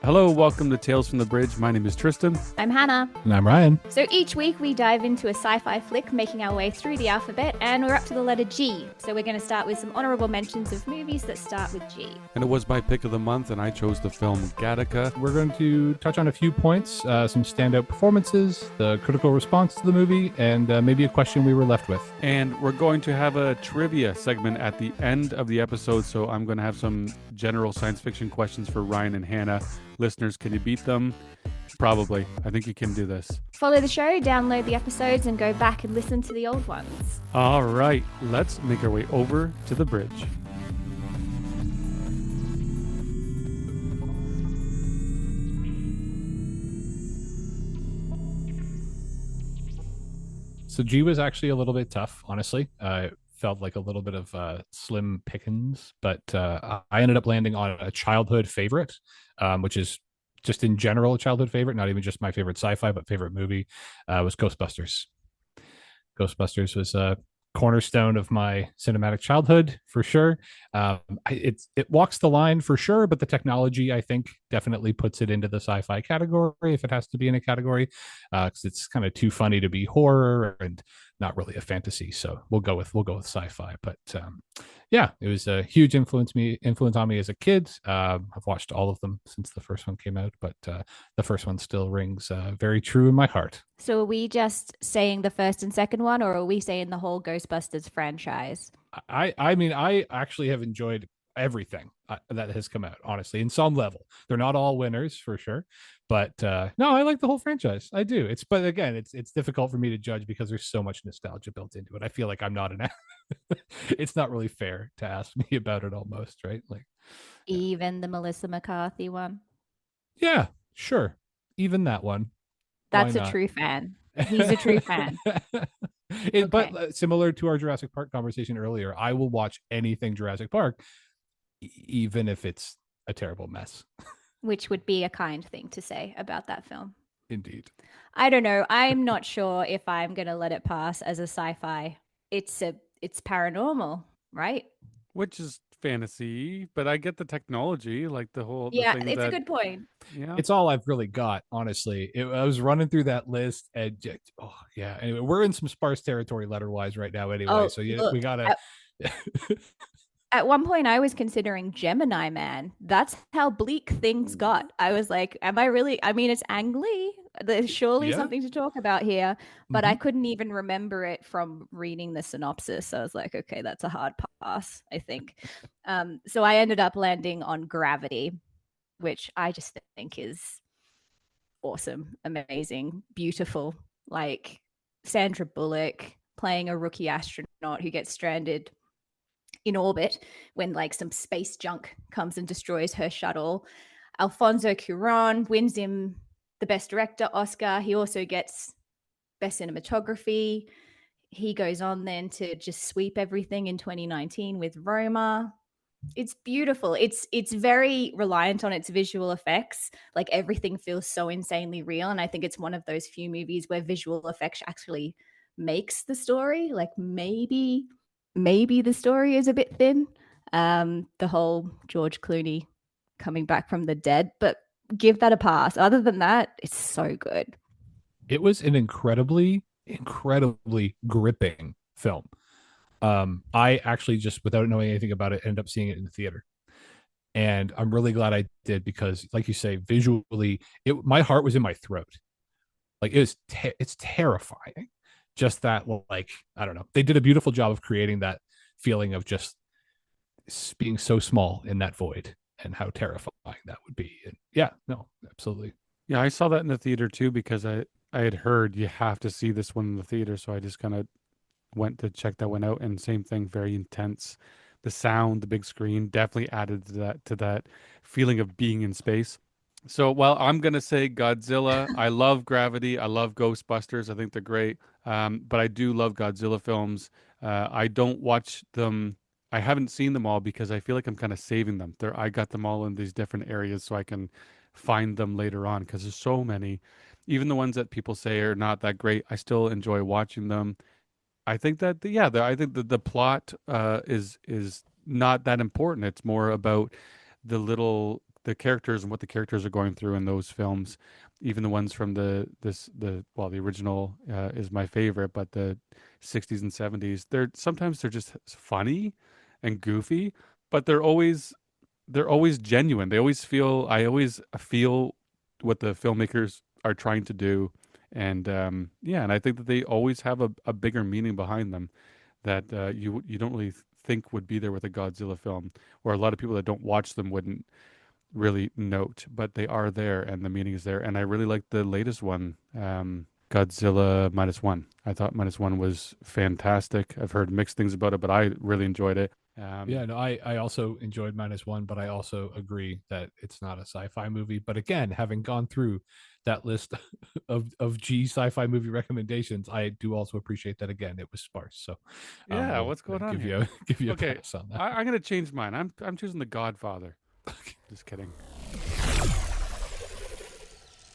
Hello, welcome to Tales from the Bridge. My name is Tristan. I'm Hannah. And I'm Ryan. So each week we dive into a sci-fi flick, making our way through the alphabet, and we're up to the letter G. So we're going to start with some honorable mentions of movies that start with G. And it was my pick of the month, and I chose the film Gattaca. We're going to touch on a few points, some standout performances, the critical response to the movie, and maybe a question we were left with. And we're going to have a trivia segment at the end of the episode, so I'm going to have some general science fiction questions for Ryan and Hannah. Listeners, can you beat them? Probably. I think you can do this. Follow the show, download the episodes, and go back and listen to the old ones. All right, let's make our way over to the bridge. So G was actually a little bit tough, honestly. It felt like a little bit of slim pickings, but I ended up landing on a childhood favorite, which is just in general a childhood favorite, not even just my favorite sci-fi, but favorite movie, was Ghostbusters. Ghostbusters was a cornerstone of my cinematic childhood for sure. It walks the line for sure, but the technology I think definitely puts it into the sci-fi category if it has to be in a category, because it's kind of too funny to be horror and not really a fantasy. So we'll go with sci-fi. But yeah, it was a huge influence on me as a kid. I've watched all of them since the first one came out, but the first one still rings very true in my heart. So are we just saying the first and second one, or are we saying the whole Ghostbusters franchise? I mean, I actually have enjoyed everything that has come out, honestly, in some level. They're not all winners for sure, but no, I like the whole franchise. I do. But again, it's difficult for me to judge because there's so much nostalgia built into it. I feel like I'm not an it's not really fair to ask me about it almost, right? Like Even the Melissa McCarthy one. Yeah, sure. Even that one. That's a true fan. He's a true fan. Okay. But similar to our Jurassic Park conversation earlier, I will watch anything Jurassic Park, even if it's a terrible mess. Which would be a kind thing to say about that film. Indeed. I don't know. I'm not sure if I'm going to let it pass as a sci-fi. It's paranormal, right? Which is fantasy, but I get the technology, like the whole it's a good point. Yeah, it's all I've really got, honestly. I was running through that list, and yeah. Anyway, we're in some sparse territory letter-wise right now, anyway. So look, we gotta. At one point, I was considering Gemini Man. That's how bleak things got. I was like, am I really? I mean, it's Ang Lee. There's surely something to talk about here, but I couldn't even remember it from reading the synopsis. So I was like, okay, that's a hard pass, I think. So I ended up landing on Gravity, which I just think is awesome, amazing, beautiful. Like Sandra Bullock playing a rookie astronaut who gets stranded in orbit when like some space junk comes and destroys her shuttle. Alfonso Cuarón wins him the Best Director Oscar. He also gets Best Cinematography. He goes on then to just sweep everything in 2019 with Roma. It's beautiful. It's very reliant on its visual effects. Like everything feels so insanely real. And I think it's one of those few movies where visual effects actually makes the story. Like maybe the story is a bit thin. The whole George Clooney coming back from the dead, but give that a pass. Other than that, it's so good. It was an incredibly gripping film. I actually, just without knowing anything about it, ended up seeing it in the theater, and I'm really glad I did because, like you say, visually, my heart was in my throat. Like it's terrifying. Just that, like, I don't know, they did a beautiful job of creating that feeling of just being so small in that void and how terrifying that would be. And yeah, no, absolutely. Yeah, I saw that in the theater too because I had heard you have to see this one in the theater, so I just kind of went to check that one out. And same thing, very intense. The sound, the big screen definitely added to that feeling of being in space. So, well, I'm gonna say Godzilla. I love Gravity. I love Ghostbusters. I think they're great. But I do love Godzilla films. I don't watch them. I haven't seen them all because I feel like I'm kind of saving them. I got them all in these different areas so I can find them later on because there's so many. Even the ones that people say are not that great, I still enjoy watching them. I think that I think the plot is not that important. It's more about the little the characters and what the characters are going through in those films, even the ones from the original is my favorite, but the 60s and 70s, they're just funny and goofy, but they're always genuine. I always feel what the filmmakers are trying to do. And yeah, and I think that they always have a bigger meaning behind them that you don't really think would be there with a Godzilla film, or a lot of people that don't watch them wouldn't really note, but they are there and the meaning is there. And I really like the latest one, Godzilla minus one. I thought minus one was fantastic. I've heard mixed things about it, but I really enjoyed it. Yeah, no, I also enjoyed minus one, but I also agree that it's not a sci-fi movie. But again, having gone through that list of G sci-fi movie recommendations, I do also appreciate that again it was sparse. So Yeah, we'll what's going on give here? you give you a Okay, pass on that. I'm gonna change mine. I'm choosing The Godfather. Just kidding.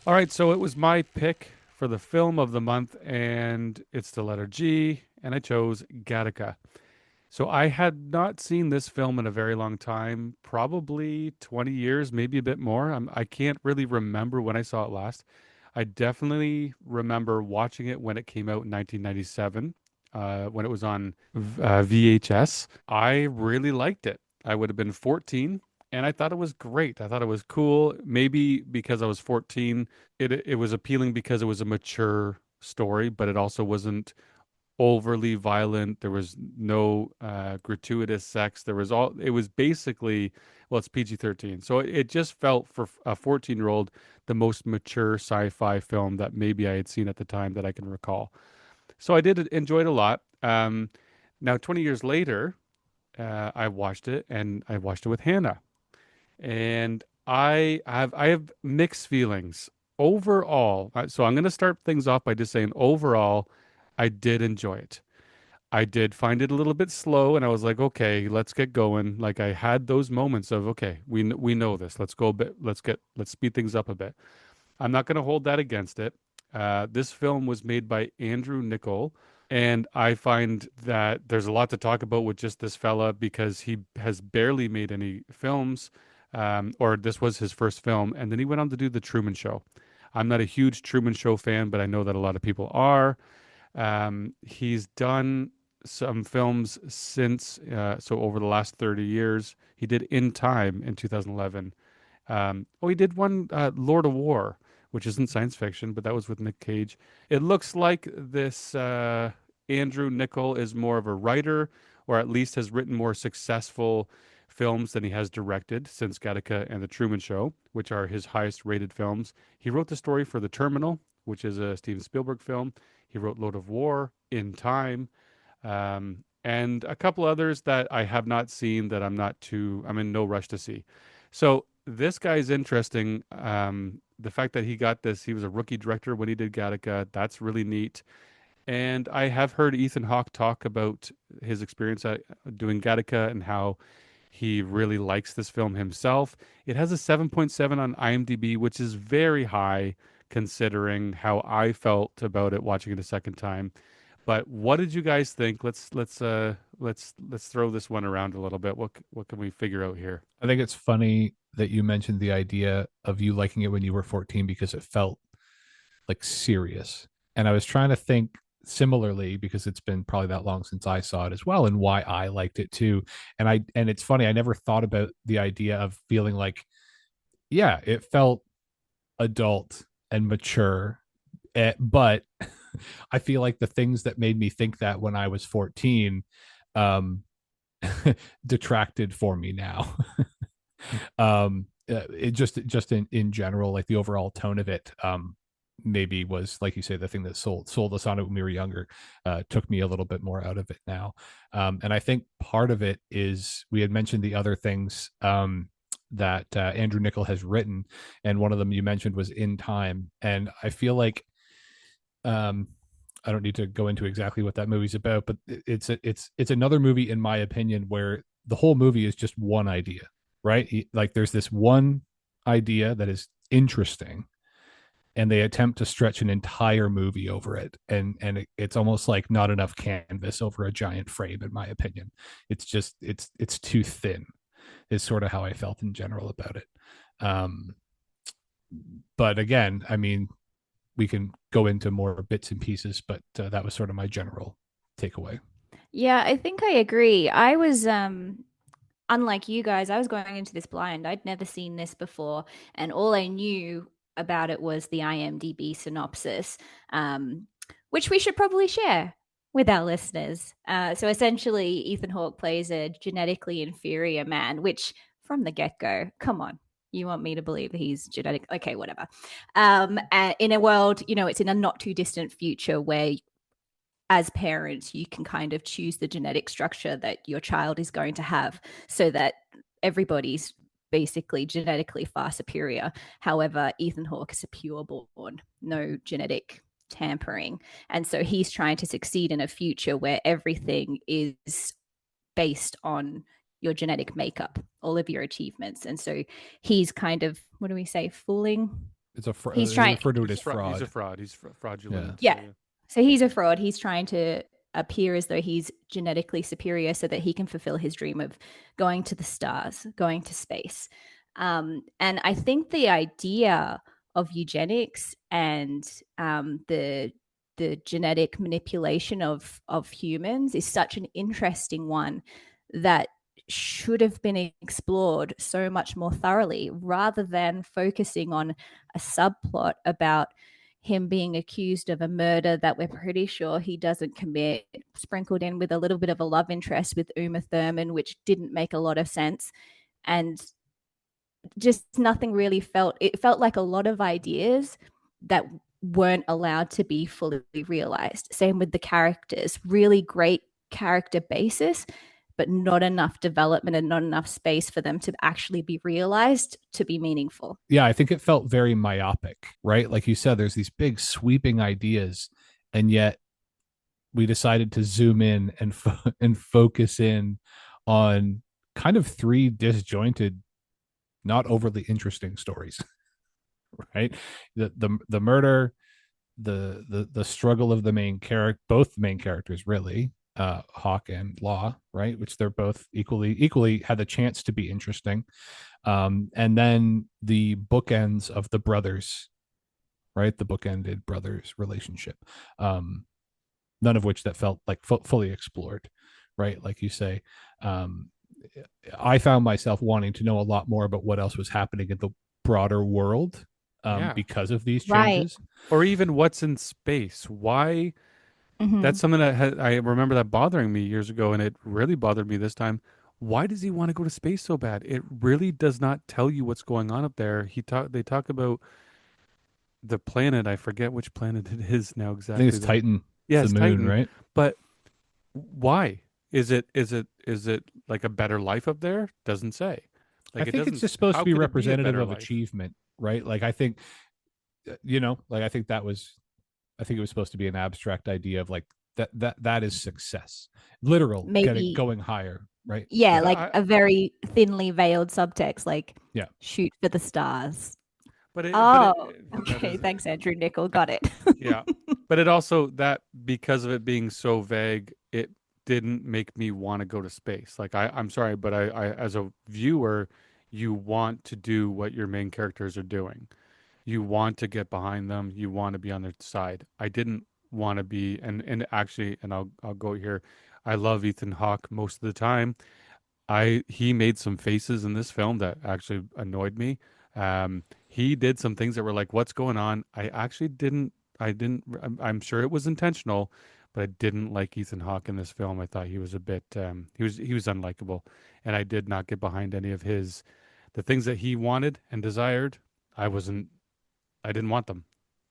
All right, so it was my pick for the film of the month, and it's the letter G, and I chose Gattaca. So I had not seen this film in a very long time, probably 20 years, maybe a bit more. I can't really remember when I saw it last. I definitely remember watching it when it came out in 1997, when it was on VHS. I really liked it. I would have been 14, and I thought it was great. I thought it was cool. Maybe because I was 14, it was appealing because it was a mature story, but it also wasn't overly violent. There was no gratuitous sex. It was basically, well, it's PG-13. So it just felt for a 14-year-old the most mature sci-fi film that maybe I had seen at the time that I can recall. So I did enjoy it a lot. Now, 20 years later, I watched it and I watched it with Hannah. And I have mixed feelings overall. So I'm going to start things off by just saying overall, I did enjoy it. I did find it a little bit slow, and I was like, okay, let's get going. Like I had those moments of, okay, we know this. Let's go a bit. Let's speed things up a bit. I'm not going to hold that against it. This film was made by Andrew Niccol, and I find that there's a lot to talk about with just this fella because he has barely made any films, or this was his first film, and then he went on to do The Truman Show. I'm not a huge Truman Show fan, but I know that a lot of people are. He's done some films since, so over the last 30 years. He did In Time in 2011. He did one, Lord of War, which isn't science fiction, but that was with Nick Cage. It looks like this Andrew Niccol is more of a writer, or at least has written more successful films than he has directed since Gattaca and The Truman Show, which are his highest rated films. He wrote the story for The Terminal, which is a Steven Spielberg film. He wrote Lord of War, In Time, and a couple others that I have not seen that I'm in no rush to see. So this guy's interesting. The fact that he was a rookie director when he did Gattaca, that's really neat. And I have heard Ethan Hawke talk about his experience at doing Gattaca and how he really likes this film himself. It has a 7.7 on IMDb, which is very high considering how I felt about it watching it a second time. But what did you guys think? Let's throw this one around a little bit. What can we figure out here? I think it's funny that you mentioned the idea of you liking it when you were 14 because it felt like serious. And I was trying to think similarly because it's been probably that long since I saw it as well and why I liked it too. And it's funny, I never thought about the idea of feeling like, yeah, it felt adult and mature, but I feel like the things that made me think that when I was 14 um detracted for me now. It just in general, like the overall tone of it, maybe was like you say the thing that sold us on it when we were younger, took me a little bit more out of it now. And I think part of it is we had mentioned the other things that Andrew Niccol has written, and one of them you mentioned was In Time, and I feel like I don't need to go into exactly what that movie's about, but it's another movie in my opinion where the whole movie is just one idea, right? Like there's this one idea that is interesting, and they attempt to stretch an entire movie over it, and it's almost like not enough canvas over a giant frame, in my opinion. It's just it's too thin. is sort of how I felt in general about it. Um, but again, I mean, we can go into more bits and pieces, but that was sort of my general takeaway. Yeah, I think I agree. I was unlike you guys, I was going into this blind. I'd never seen this before, and all I knew about it was the IMDb synopsis, um, which we should probably share with our listeners. So essentially, Ethan Hawke plays a genetically inferior man, which from the get go, come on. You want me to believe that he's genetic? Okay, whatever. In a world, it's in a not too distant future where as parents, you can kind of choose the genetic structure that your child is going to have so that everybody's basically genetically far superior. However, Ethan Hawke is a pure born, no genetic tampering. And so he's trying to succeed in a future where everything is based on your genetic makeup, all of your achievements. And so he's kind of, what do we say, fooling? It's a He's they trying, refer to it He's as he's a fraud. fraud. He's Yeah. fraudulent. So yeah. yeah. So he's a fraud. He's trying to appear as though he's genetically superior so that he can fulfill his dream of going to the stars, going to space. And I think the idea of eugenics and the genetic manipulation of humans is such an interesting one that should have been explored so much more thoroughly rather than focusing on a subplot about him being accused of a murder that we're pretty sure he doesn't commit, sprinkled in with a little bit of a love interest with Uma Thurman, which didn't make a lot of sense. And just nothing really it felt like a lot of ideas that weren't allowed to be fully realized. Same with the characters, really great character basis, but not enough development and not enough space for them to actually be realized to be meaningful. Yeah, I think it felt very myopic, right? Like you said, there's these big sweeping ideas, and yet we decided to zoom in and focus in on kind of three disjointed, not overly interesting stories, right? The murder, the struggle of the main character, both main characters really, Hawk and Law, right? Which they're both equally had the chance to be interesting. And then the bookends of the brothers, right? The bookended brothers relationship. None of which that felt like fully explored, right? Like you say, um, I found myself wanting to know a lot more about what else was happening in the broader world, Yeah. because of these Right. changes. Or even what's in space. Why? Mm-hmm. That's something that I remember that bothering me years ago, and it really bothered me this time. Why does he want to go to space so bad? It really does not tell you what's going on up there. They talk about the planet. I forget which planet it is now I think exactly. it's Titan. It's Yeah, the it's moon, Titan. right? But why? Is it like a better life up there? Doesn't say. I Like it think it's doesn't. just supposed to How be could it be a representative better of life? achievement, right? Like like I think I think it was supposed to be an abstract idea of like that is success, literal getting Maybe, going higher, right? yeah, Yeah, But like I a very thinly veiled subtext, like yeah. shoot for the stars. but Oh, it that okay. is Thanks, Andrew Nickel. Got it. yeah. But it also that because of it being so vague, it didn't make me want to go to space. Like I'm sorry, but I as a viewer, you want to do what your main characters are doing. You want to get behind them. You want to be on their side. I didn't want to be and actually and I'll go here. I love Ethan Hawke most of the time. I He made some faces in this film that actually annoyed me. He did some things that were like, "What's going on?" I actually didn't. I didn't. I'm sure it was intentional, but I didn't like Ethan Hawke in this film. I thought he was a bit. He was unlikable, and I did not get behind any of the things that he wanted and desired. I wasn't. I didn't want them.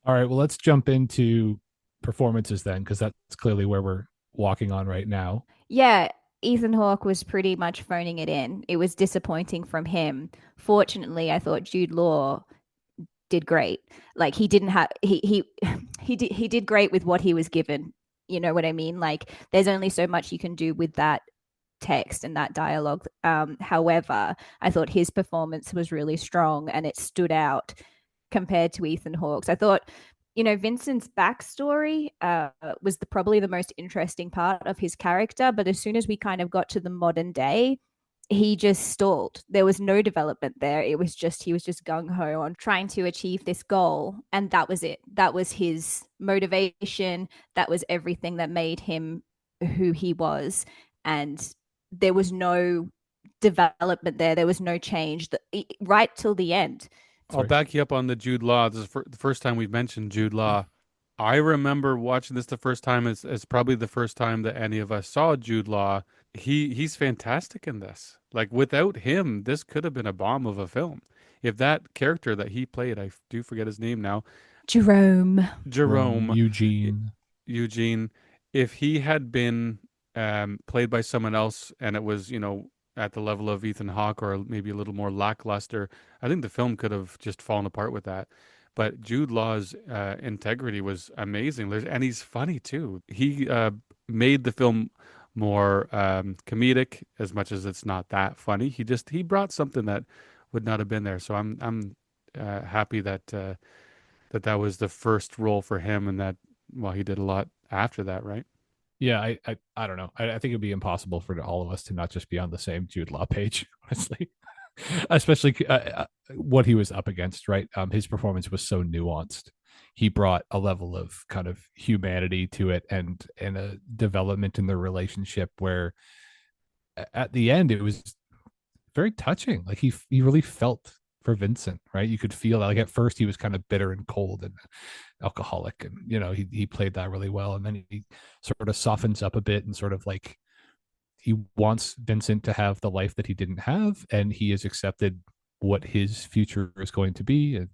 All right, well, let's jump into performances then, because that's clearly where we're walking on right now. Yeah, Ethan Hawke was pretty much phoning it in. It was disappointing from him. Fortunately, I thought Jude Law did great. Like he didn't have he did great with what he was given. You know what I mean? Like there's only so much you can do with that text and that dialogue. However, I thought his performance was really strong and it stood out compared to Ethan Hawke's. I thought, Vincent's backstory was probably the most interesting part of his character. But as soon as we kind of got to the modern day, he just stalled. There was no development there. It was just, he was just gung ho on trying to achieve this goal. And that was it. That was his motivation. That was everything that made him who he was. And there was no development there. There was no change right till the end. I'll Sorry. back you up on the Jude Law. This is the first time we've mentioned Jude Law. I remember watching this the first time as probably the first time that any of us saw Jude Law. He's fantastic in this. Like without him, this could have been a bomb of a film. If that character that he played, I do forget his name now, Jerome. Rome, Jerome, Eugene. Eugene, if he had been played by someone else and it was, at the level of Ethan Hawke or maybe a little more lackluster, I think the film could have just fallen apart with that. But Jude Law's integrity was amazing. And he's funny too. He made the film more comedic, as much as it's not that funny. He brought something that would not have been there. So I'm happy that that was the first role for him, and that well, he did a lot after that, right? Yeah, I don't know. I think it'd be impossible for all of us to not just be on the same Jude Law page, honestly. Especially what he was up against, right? His performance was so nuanced. He brought a level of kind of humanity to it, and a development in the relationship where at the end it was very touching. Like he really felt for Vincent, right? You could feel that. Like at first he was kind of bitter and cold and alcoholic, and he played that really well, and then he sort of softens up a bit and sort of like he wants Vincent to have the life that he didn't have, and he has accepted what his future is going to be. And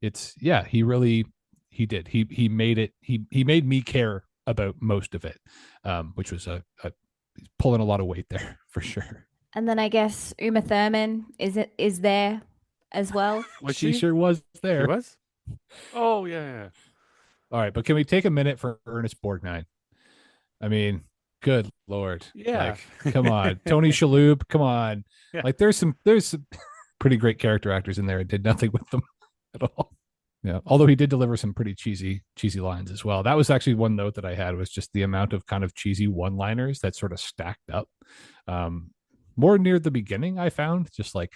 it's he really he did he made it he made me care about most of it, which was a pulling a lot of weight there for sure. And then I guess Uma Thurman is there as well. Was She she? sure was She there. was? Oh yeah, yeah. All right, but can we take a minute for Ernest Borgnine? I mean, good lord, Yeah. like, come on, Tony Shalhoub, come on. Yeah. Like, there's some pretty great character actors in there. It did nothing with them at all. Yeah, although he did deliver some pretty cheesy lines as well. That was actually one note that I had, was just the amount of kind of cheesy one-liners that sort of stacked up. More near the beginning, I found, just like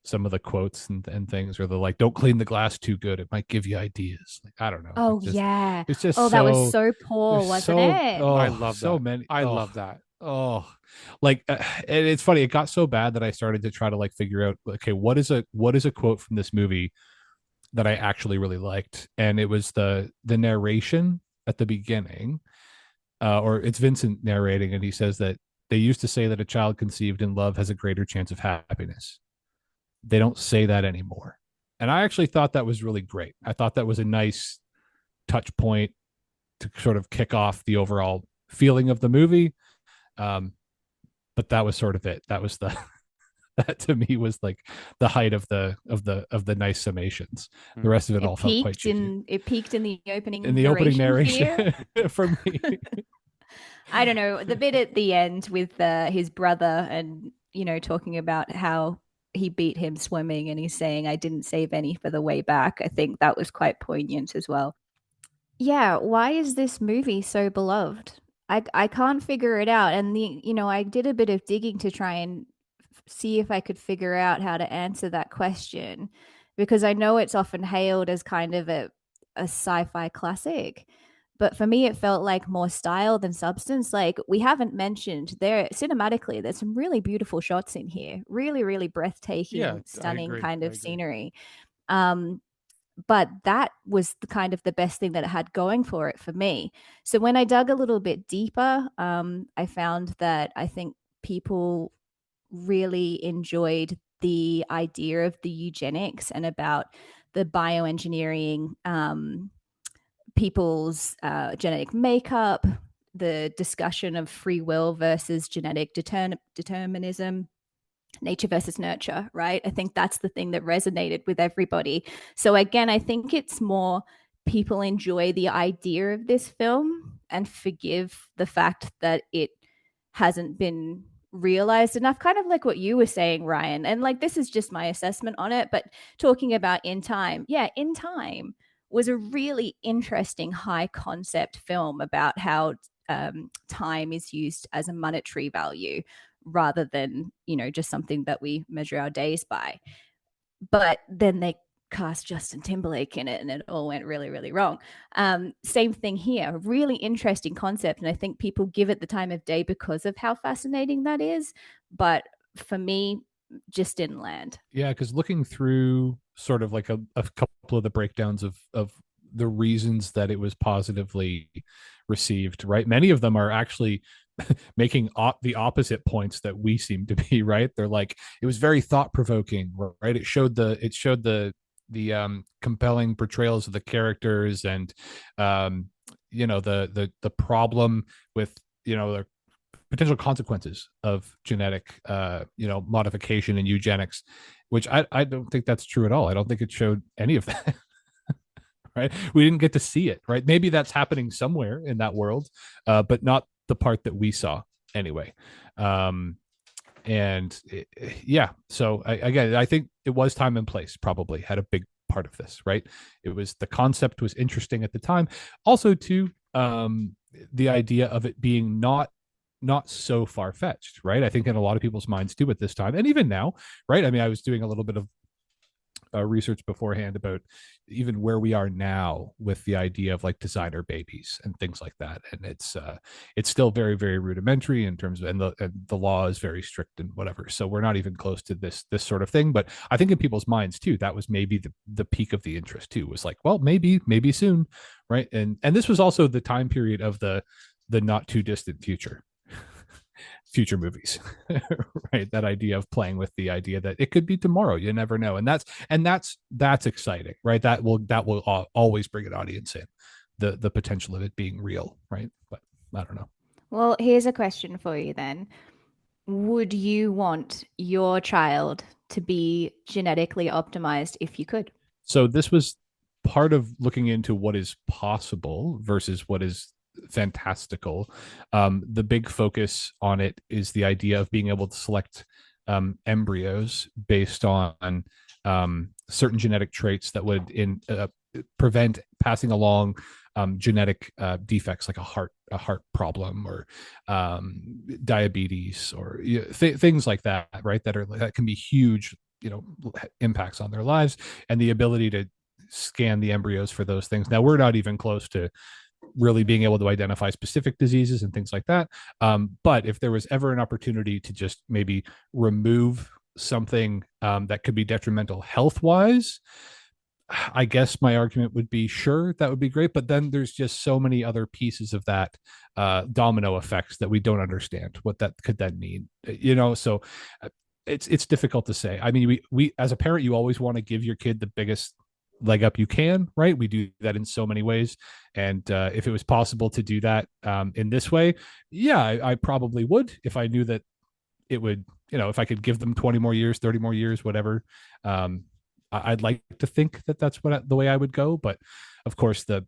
some of the quotes and things, or the like, don't clean the glass too good, it might give you ideas. Like, I don't know, Oh yeah. it's just Oh, that was so so poor, there's wasn't so it? I oh love so that. many I love that. oh like and it's funny, it got so bad that I started to try to like figure out, okay, what is a quote from this movie that I actually really liked, and it was the narration at the beginning, or it's Vincent narrating, and he says that they used to say that a child conceived in love has a greater chance of happiness. They don't say that anymore. And I actually thought that was really great. I thought that was a nice touch point to sort of kick off the overall feeling of the movie. Um, but that was sort of it. That was the that to me was like the height of the nice summations. The rest of it all felt quite cheesy. It peaked in In opening the opening narration narration for me. I don't know, the bit at the end with his brother, and talking about how he beat him swimming, and he's saying, I didn't save any for the way back. I think that was quite poignant as well. Yeah, why is this movie so beloved? I can't figure it out. And I did a bit of digging to try and see if I could figure out how to answer that question, because I know it's often hailed as kind of a sci-fi classic. But for me, it felt like more style than substance. Like, we haven't mentioned, there cinematically, there's some really beautiful shots in here. Really, really Yeah, breathtaking, I stunning agree. kind I of agree. scenery. Um, but that was the kind of the best thing that it had going for it for me. So when I dug a little bit deeper, I found that I think people really enjoyed the idea of the eugenics and about the bioengineering, people's genetic makeup, the discussion of free will versus genetic determinism, nature versus nurture, right? I think that's the thing that resonated with everybody. So again, I think it's more people enjoy the idea of this film and forgive the fact that it hasn't been realized enough, kind of like what you were saying, Ryan. And like, this is just my assessment on it, but talking about In Time, yeah, In Time was a really interesting high concept film about how time is used as a monetary value, rather than, just something that we measure our days by. But then they cast Justin Timberlake in it and it all went really, really wrong. Same thing here. Really interesting concept. And I think people give it the time of day because of how fascinating that is. But for me, just didn't land. Yeah, because looking through sort of like a couple of the breakdowns of the reasons that it was positively received, right? Many of them are actually making the opposite points that we seem to be, right? They're like, it was very thought provoking, right? It showed the compelling portrayals of the characters, and the problem with the potential consequences of genetic modification and eugenics, which I don't think that's true at all. I don't think it showed any of that. Right, we didn't get to see it, right? Maybe that's happening somewhere in that world, but not the part that we saw anyway. Yeah, so again, I think it was time and place probably had a big part of this, right? It was, the concept was interesting at the time, also too, the idea of it being not so far-fetched, right? I think in a lot of people's minds too at this time, and even now, right? I mean, I was doing a little bit of research beforehand about even where we are now with the idea of like designer babies and things like that, and it's still very, very rudimentary in terms of, and the law is very strict and whatever, so we're not even close to this sort of thing. But I think in people's minds too, that was maybe the peak of the interest too, was like, well, maybe soon, right? And this was also the time period of the not too distant future movies. Right, that idea of playing with the idea that it could be tomorrow, you never know, and that's exciting, right? That will always bring an audience in, the potential of it being real, right? But I don't know. Well, here's a question for you then. Would you want your child to be genetically optimized if you could? So this was part of looking into what is possible versus what is fantastical. The big focus on it is the idea of being able to select embryos based on certain genetic traits that would prevent passing along genetic defects, like a heart problem, or diabetes, or things like that, right? That can be huge, impacts on their lives, and the ability to scan the embryos for those things. Now, we're not even close to really being able to identify specific diseases and things like that. But if there was ever an opportunity to just maybe remove something that could be detrimental health wise, I guess my argument would be, sure, that would be great. But then there's just so many other pieces of that domino effects that we don't understand what that could then mean, so it's difficult to say. I mean, we as a parent, you always want to give your kid the biggest leg up you can, right? We do that in so many ways, and if it was possible to do that in this way, yeah, I probably would, if I knew that it would, if I could give them 20 more years, 30 more years, whatever. I'd like to think that that's the way I would go, but of course that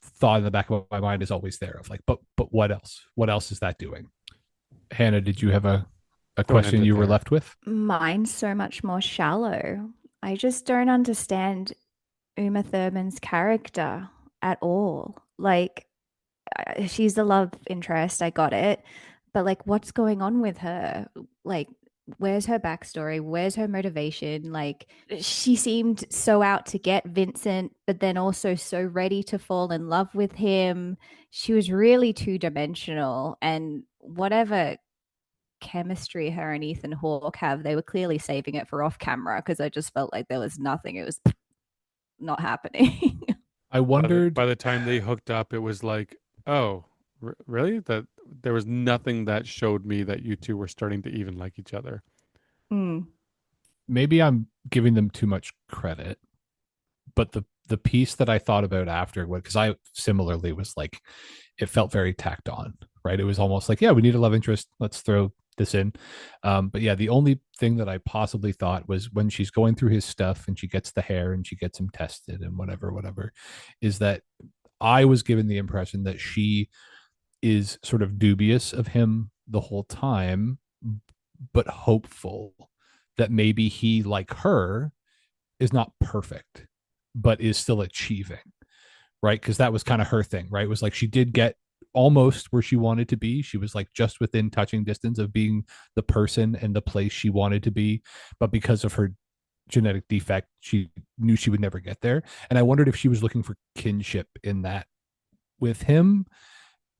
thought in the back of my mind is always there, of like, but what else is that doing? Hannah, did you have a question you were left with? Mine's so much more shallow. I just don't understand Uma Thurman's character at all. Like, she's the love interest, I got it, but like, what's going on with her? Like, where's her backstory? Where's her motivation? Like, she seemed so out to get Vincent, but then also so ready to fall in love with him. She was really two-dimensional, and whatever chemistry her and Ethan Hawke have, they were clearly saving it for off camera, because I just felt like there was nothing. It was not happening. I wondered, by the time they hooked up, it was like, oh, really? That there was nothing that showed me that you two were starting to even like each other. Maybe I'm giving them too much credit, but the piece that I thought about after, because I similarly was like, it felt very tacked on, right? It was almost like, yeah, we need a love interest, let's throw this in. But yeah, the only thing that I possibly thought was when she's going through his stuff and she gets the hair and she gets him tested and whatever, is that I was given the impression that she is sort of dubious of him the whole time, but hopeful that maybe he, like her, is not perfect, but is still achieving, right? Because that was kind of her thing, right? It was like she did get almost where she wanted to be. She was like just within touching distance of being the person and the place she wanted to be, but because of her genetic defect, she knew she would never get there. And I wondered if she was looking for kinship in that with him.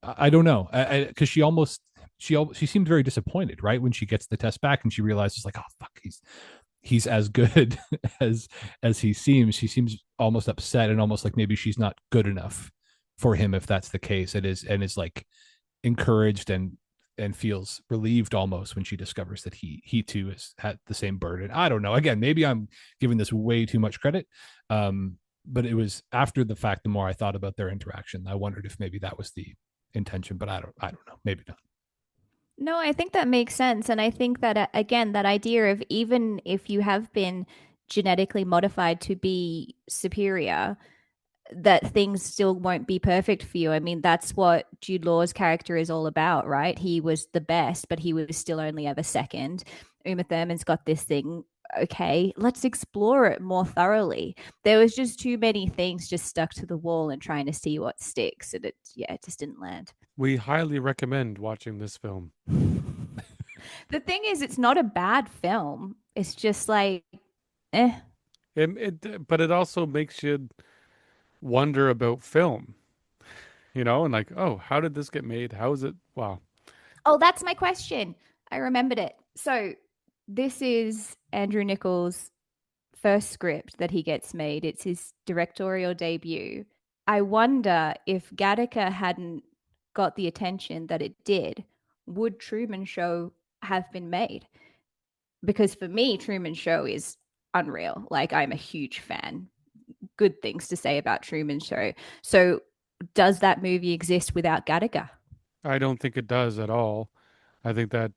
I don't know, because she seemed very disappointed, right, when she gets the test back and she realizes like, oh fuck, he's as good as he seems. She seems almost upset and almost like maybe she's not good enough for him if that's the case. It is, and is like encouraged and feels relieved almost when she discovers that he too has had the same burden. I don't know. Again, maybe I'm giving this way too much credit. But it was after the fact, the more I thought about their interaction, I wondered if maybe that was the intention, but I don't know. Maybe not. No, I think that makes sense. And I think that, again, that idea of even if you have been genetically modified to be superior, that things still won't be perfect for you. I mean, that's what Jude Law's character is all about, right? He was the best, but he was still only ever second. Uma Thurman's got this thing. Okay, let's explore it more thoroughly. There was just too many things just stuck to the wall and trying to see what sticks, and it just didn't land. We highly recommend watching this film. The thing is, it's not a bad film. It's just like, eh. But it also makes you wonder about film, and like, oh, how did this get made? How is it? Wow. Oh, that's my question. I remembered it. So this is Andrew Nichols' first script that he gets made. It's his directorial debut. I wonder if Gattaca hadn't got the attention that it did, would Truman Show have been made? Because for me, Truman Show is unreal. Like, I'm a huge fan. Good things to say about Truman Show. So does that movie exist without Gattaca? I don't think it does at all. I think that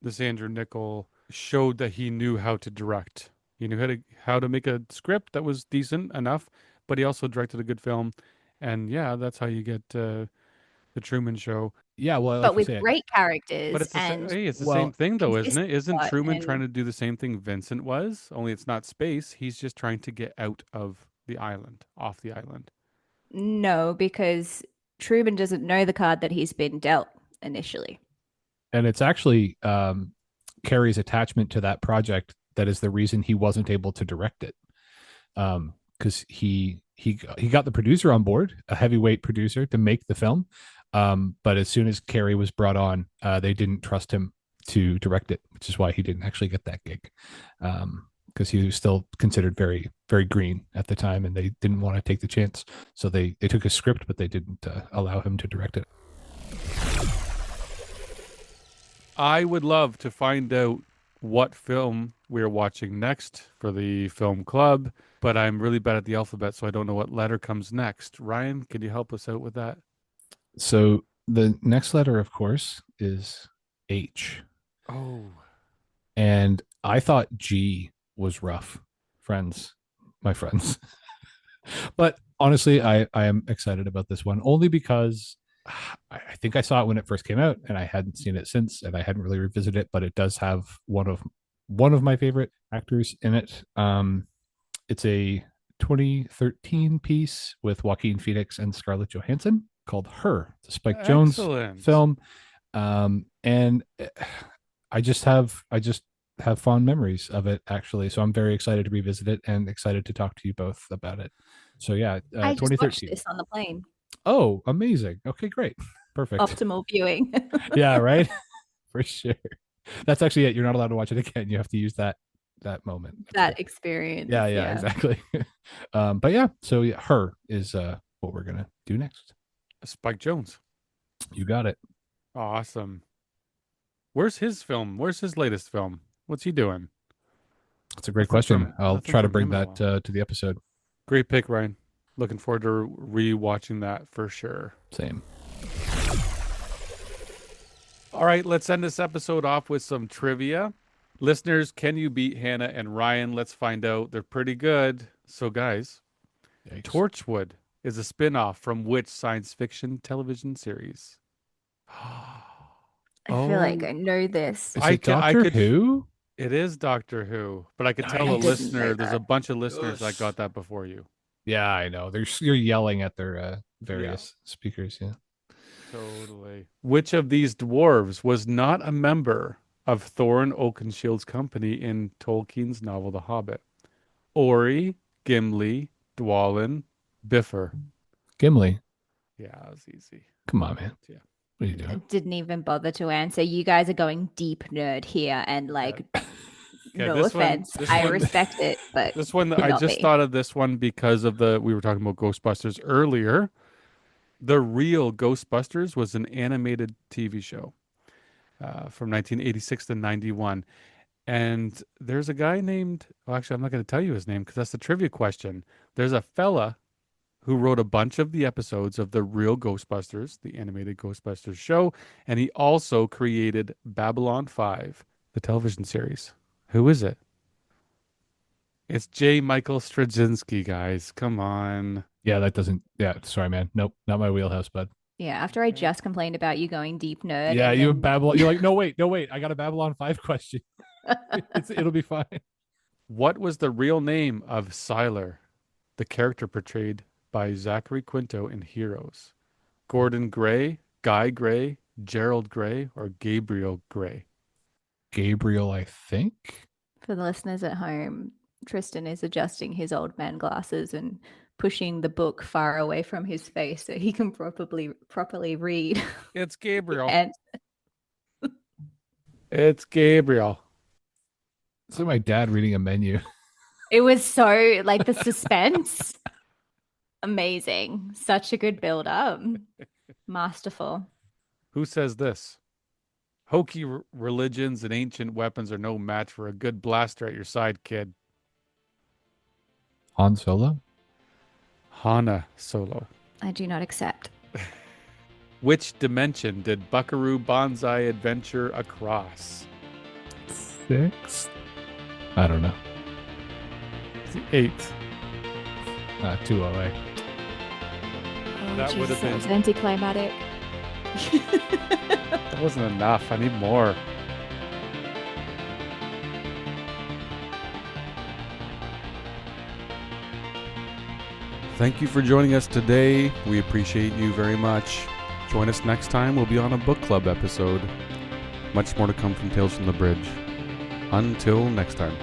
this Andrew Nichol showed that he knew how to direct. He knew how to make a script that was decent enough, but he also directed a good film. And yeah, that's how you get the Truman Show. Yeah, well, But like you with say, great But characters it's and the same well, thing though, isn't consistent it? Isn't plot Truman trying and to do the same thing Vincent was? Only it's not space. He's just trying to get out of the island, off the island. no, because Truman doesn't know the card that he's been dealt initially. and it's actually Carrie's attachment to that project that is the reason he wasn't able to direct it. Because he got the producer on board, a heavyweight producer, to make the film. But as soon as Carrie was brought on, they didn't trust him to direct it, which is why he didn't actually get that gig. Because he was still considered very, very green at the time, and they didn't want to take the chance. So they took his script, but they didn't allow him to direct it. I would love to find out what film we're watching next for the film club, but I'm really bad at the alphabet, so I don't know what letter comes next. Ryan, can you help us out with that? So the next letter, of course, is H. Oh, And I thought G was rough, my friends. But honestly, I am excited about this one only because I think I saw it when it first came out, and I hadn't seen it since, and I hadn't really revisited it. But it does have one of my favorite actors in it. It's a 2013 piece with Joaquin Phoenix and Scarlett Johansson called Her. It's a Spike Jonze excellent. film, and I just have fond memories of it actually. So I'm very excited to revisit it and excited to talk to you both about it. So yeah, I just watched 2013. this on the plane. Oh, amazing. Okay, great. Perfect. Optimal viewing. Yeah, right. For sure. That's actually it. You're not allowed to watch it again. You have to use that moment. That experience. Yeah, exactly. But yeah, so yeah, Her is what we're gonna do next. Spike Jonze. You got it. Awesome. Where's his film? Where's his latest film? What's he doing? That's a great question. I'll nothing try to from bring him in a that to the episode. Great pick, Ryan. Looking forward to re-watching that for sure. Same. All right, let's end this episode off with some trivia. Listeners, can you beat Hannah and Ryan? Let's find out. They're pretty good. So, guys, Yikes. Torchwood is a spin-off from which science fiction television series? I feel like I know this. Is it Doctor Who? It is Doctor Who, but I could tell a I didn't listener, know there's that. a bunch of listeners that got that before you. Yeah, I know. You're yelling at their various speakers. Yeah. Totally. Which of these dwarves was not a member of Thorin Oakenshield's company in Tolkien's novel The Hobbit? Ori, Gimli, Dwalin, Bifur. Gimli. Yeah, that was easy. Come on, man. Yeah. What are you doing? Didn't even bother to answer. You guys are going deep nerd here, and like, no this one- offense, this I one- respect it, but This one, I not just me. thought of this one because of we were talking about Ghostbusters earlier. The real Ghostbusters was an animated TV show from 1986 to 91. And there's a guy named, well, actually, I'm not going to tell you his name because that's the trivia question. There's a fella who wrote a bunch of the episodes of the real Ghostbusters, the animated Ghostbusters show. And he also created Babylon 5, the television series. Who is it? It's J. Michael Straczynski, guys. Come on. Yeah, that doesn't. Yeah, sorry, man. Nope, not my wheelhouse, bud. Yeah, after I just complained about you going deep nerd. Yeah, and you then... Babylon. You're like, no, wait. I got a Babylon 5 question. It'll be fine. What was the real name of Sylar, the character portrayed by Zachary Quinto in Heroes? Gordon Gray, Guy Gray, Gerald Gray, or Gabriel Gray? Gabriel, I think. For the listeners at home, Tristan is adjusting his old man glasses and pushing the book far away from his face so he can properly read. It's Gabriel. And It's Gabriel. It's like my dad reading a menu. it was so like the suspense. Amazing. Such a good build up. Masterful. Who says this? Hokey religions and ancient weapons are no match for a good blaster at your side, kid. Han Solo? Hana Solo. I do not accept. Which dimension did Buckaroo Banzai adventure across? 6? I don't know. It's the 8th. 208. That would have been- That was anticlimactic. That wasn't enough. I need more. Thank you for joining us today. We appreciate you very much. Join us next time. We'll be on a book club episode. Much more to come from Tales from the Bridge. Until next time.